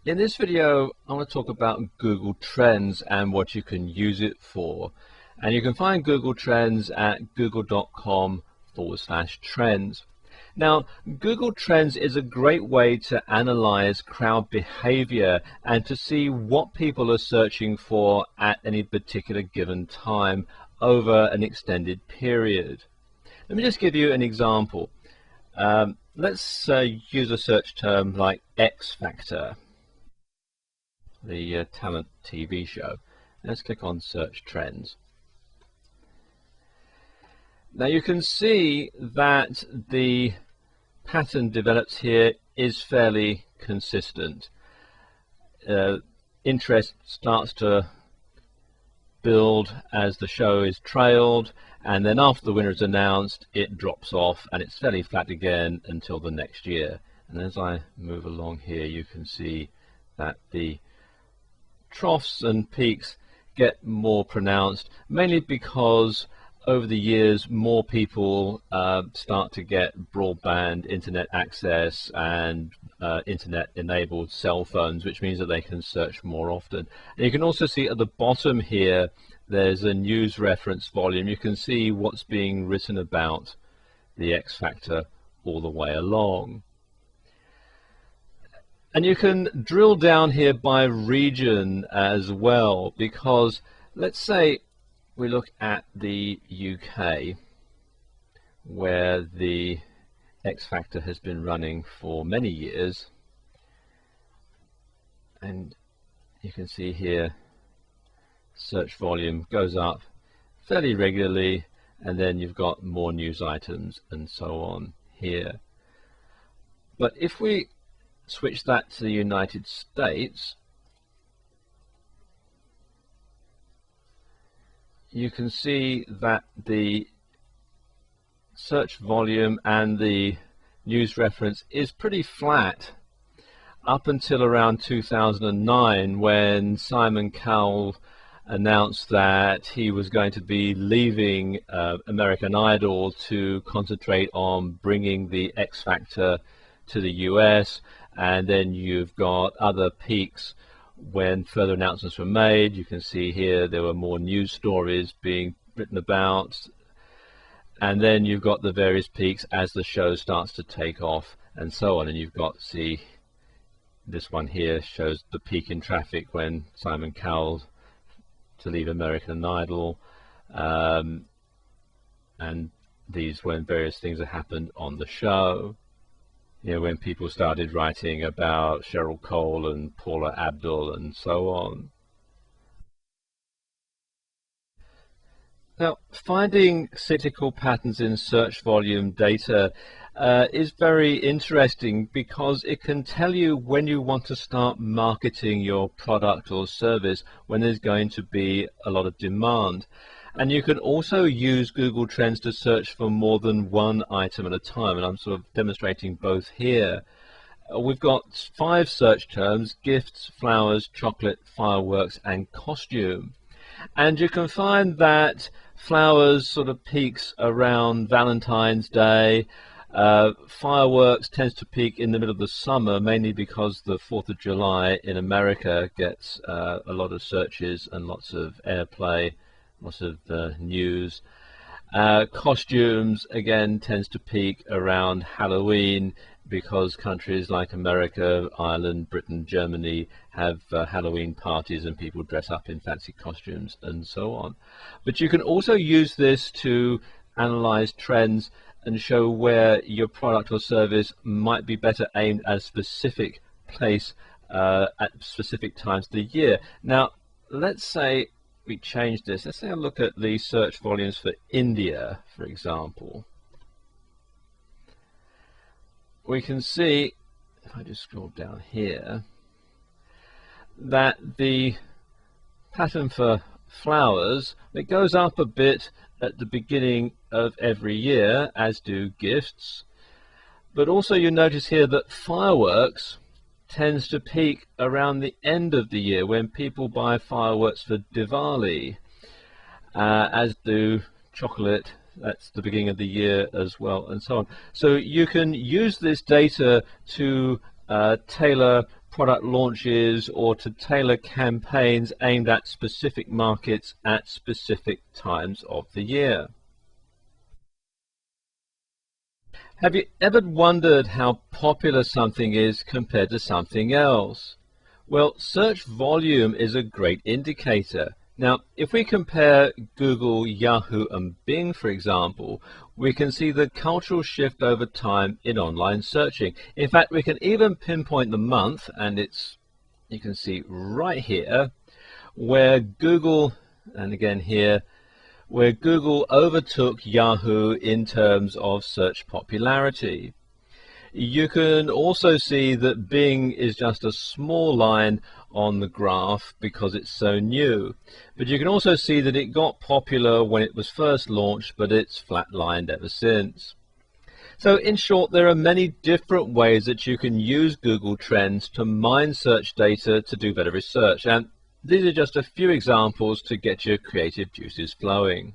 In this video, I want to talk about Google Trends and what you can use it for. And you can find Google Trends at google.com/trends. Now, Google Trends is a great way to analyze crowd behavior and to see what people are searching for at any particular given time over an extended period. Let me just give you an example. Let's use a search term like X Factor, the talent TV show. Let's click on Search Trends. Now you can see that the pattern developed here is fairly consistent. Interest starts to build as the show is trailed, and then after the winner is announced it drops off and it's fairly flat again until the next year. And as I move along here, you can see that the troughs and peaks get more pronounced, mainly because over the years more people start to get broadband internet access and internet enabled cell phones, which means that they can search more often. And you can also see at the bottom here there's a news reference volume. You can see what's being written about the X Factor all the way along. And you can drill down here by region as well, because let's say we look at the UK, where the X Factor has been running for many years, and you can see here search volume goes up fairly regularly, and then you've got more news items and so on here. But if we switch that to the United States, you can see that the search volume and the news reference is pretty flat up until around 2009, when Simon Cowell announced that he was going to be leaving American Idol to concentrate on bringing the X Factor to the US. And then you've got other peaks when further announcements were made. You can see here there were more news stories being written about, and then you've got the various peaks as the show starts to take off and so on. And you've got, see, this one here shows the peak in traffic when Simon Cowell to leave American Idol, and these when various things have happened on the show. You know, when people started writing about Cheryl Cole and Paula Abdul and so on. Now, finding cyclical patterns in search volume data is very interesting, because it can tell you when you want to start marketing your product or service, when there's going to be a lot of demand. And you can also use Google Trends to search for more than one item at a time, and I'm sort of demonstrating both here. We've got 5 search terms: gifts, flowers, chocolate, fireworks, and costume. And you can find that flowers sort of peaks around Valentine's Day. Fireworks tends to peak in the middle of the summer, mainly because the 4th of July in America gets a lot of searches and lots of airplay, lots of news. Costumes again tends to peak around Halloween, because countries like America, Ireland, Britain, Germany have Halloween parties and people dress up in fancy costumes and so on. But you can also use this to analyze trends and show where your product or service might be better aimed at a specific place at specific times of the year. Now, let's say we change this. Let's say I look at the search volumes for India, for example. We can see, if I just scroll down here, that the pattern for flowers, it goes up a bit at the beginning of every year, as do gifts. But also you notice here that fireworks tends to peak around the end of the year, when people buy fireworks for Diwali, as do chocolate. That's the beginning of the year as well, and so on. So you can use this data to tailor product launches or to tailor campaigns aimed at specific markets at specific times of the year. Have you ever wondered how popular something is compared to something else? Well, search volume is a great indicator. Now, if we compare Google, Yahoo and Bing, for example, we can see the cultural shift over time in online searching. In fact, we can even pinpoint the month, and you can see right here, where Google, and again here, where Google overtook Yahoo in terms of search popularity. You can also see that Bing is just a small line on the graph because it's so new. But you can also see that it got popular when it was first launched, but it's flatlined ever since. So in short, there are many different ways that you can use Google Trends to mine search data to do better research. And these are just a few examples to get your creative juices flowing.